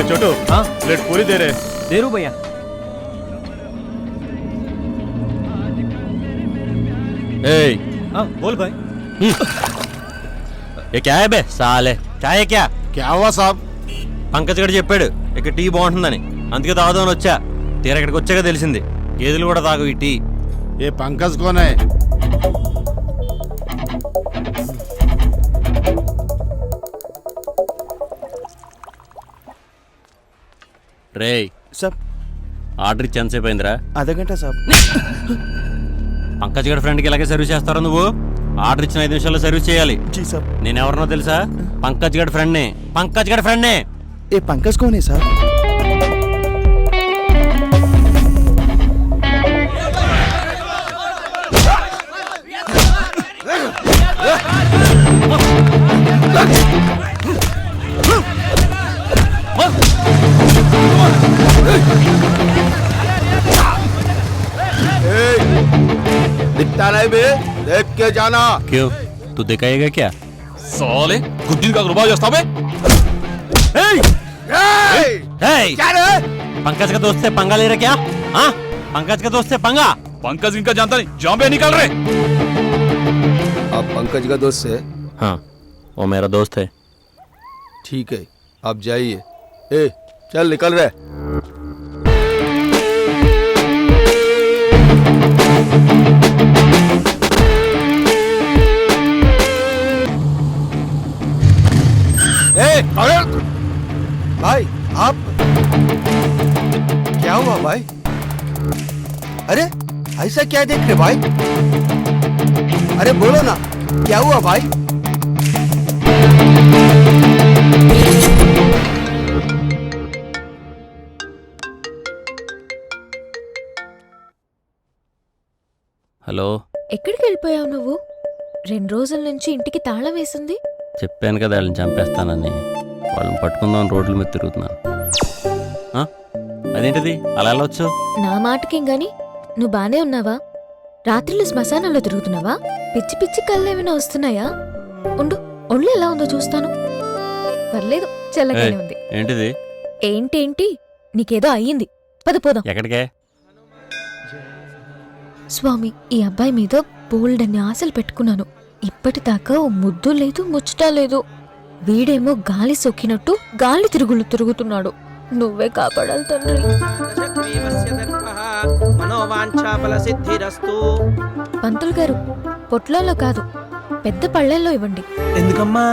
छोटू हाँ प्लेट पूरी दे रहे। दे रू भैया। हाँ बोल भाई। ये क्या है बे साले क्या है क्या क्या हुआ साहब? పంకజ్ గడు చెప్పాడు ఇక్కడ టీ బాగుంటుందని అందుకే తాగుదామని వచ్చా తీరా ఇక్కడికి వచ్చాక తెలిసింది గేదెలు కూడా తాగు ఈ టీ ये पंकज कौन है? రే सब ఆర్డర్ ఇచ్చి ఎంతసేపు అయిందిరా आधा घंटा साहब। పంకజ్ గడి ఫ్రెండ్కి ఇలాగే సర్వీస్ చేస్తారా నువ్వు ఆర్డర్ ఇచ్చిన 5 నిమిషాల్లో సర్వీస్ చేయాలి जी साहब। నేను ఎవరినో తెలుసా పంకజ్ గడి ఫ్రెండ్నే పంకజ్ గడి ఫ్రెండ్నే ये पंकज कौन है साहब? दिखता नहीं बे, देख के जाना। क्यों तू दिखाएगा क्या साले गुड्डी का रुपया जस्ता बे। क्या रे पंकज का दोस्त से पंगा ले रहे क्या हाँ पंकज का दोस्त से पंगा पंकज इनका जानता नहीं, जॉम्बे निकल रहे। आप पंकज का दोस्त है? हाँ वो मेरा दोस्त है ठीक है आप जाइए। ए चल निकल रहे। भाई आप क्या हुआ भाई? अरे ऐसा क्या देख रहे भाई? अरे बोलो ना क्या हुआ भाई? హలో ఎక్కడికి వెళ్ళిపోయావు నువ్వు? 2 రోజుల నుంచి ఇంటికి తాళం వేసింది. చెప్పాను కదా వాళ్ళని చంపేస్తానని వాళ్ళని పట్టుకుందామని రోడ్ల మీద తిరుగుతున్నాను ఆ? అదేంటిది అలా వెళ్ళొచ్చు నా మాటకేం గాని నువ్వు బానే ఉన్నావా? రాత్రిళ్ళు శ్మశానంలో తిరుగుతున్నావా? పిచ్చి పిచ్చి కళ్ళేమైనా వస్తున్నాయా? ఉండు ఒళ్ళు ఎలా ఉందో చూస్తాను. పర్లేదు చల్లగానే ఉంది. ఏంటిది ఏంటేంటి నీకేదో అయ్యింది. పద పోదాం. ఎక్కడికే స్వామి ఈ అబ్బాయి మీద బోల్డన్ని ఆశలు పెట్టుకున్నాను. ఇప్పటిదాకా ఓ ముద్దు లేదు ముచ్చట లేదు. వీడేమో గాలి సొక్కినట్టు గాలి తిరుగులు తిరుగుతున్నాడు. నువ్వే కాపాడాలి తండ్రి. పంతులు గారు పొట్లలో కాదు పెద్ద పళ్ళెల్లో ఇవ్వండి. ఎందుకమ్మా?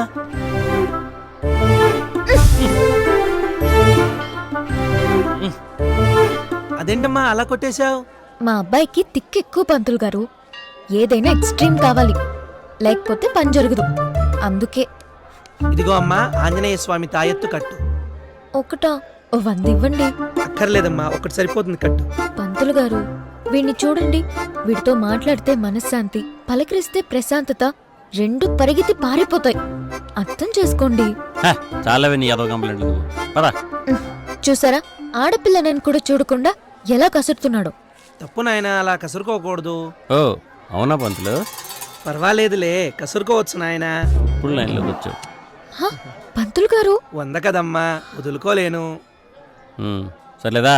అదేంటమ్మా అలా కొట్టేశావు? మా అబ్బాయికి తిక్కెక్కువ పంతులు గారు. ఏదైనా ఎక్స్ట్రీమ్ కావాలి, లేకపోతే పని జరగదు. అందుకే ఇదిగో అమ్మా ఆంజనేయ స్వామి తాయెత్తు కట్టు. ఒకటా ఓ 100 ఇవ్వండి. అక్కర్లేదమ్మా ఒకటి సరిపోతుంది కట్టు. పంతులు గారు వీణ్ణి చూడండి. వీడితో మాట్లాడితే మనశ్శాంతి, పలకరిస్తే ప్రశాంతత రెండు పరిగెత్తి పారిపోతాయి. అర్థం చేసుకోండి. చాలా నీ యాదవ కంప్లైంట్లు నువ్వు పదా. చూసారా ఆడపిల్లనని కూడా చూడకుండా ఎలా కసురుతున్నాడో. తప్పు నాయనా అలా కసురుకోకూడదు. ఓ అవునా పంతులు? పర్వాలేదులే కసురుకోవచ్చు నాయనా. ఇప్పుడు లైన్లోకి వచ్చావు. పంతులు గారు 100 కదమ్మా వదులుకోలేను. సర్లేదా?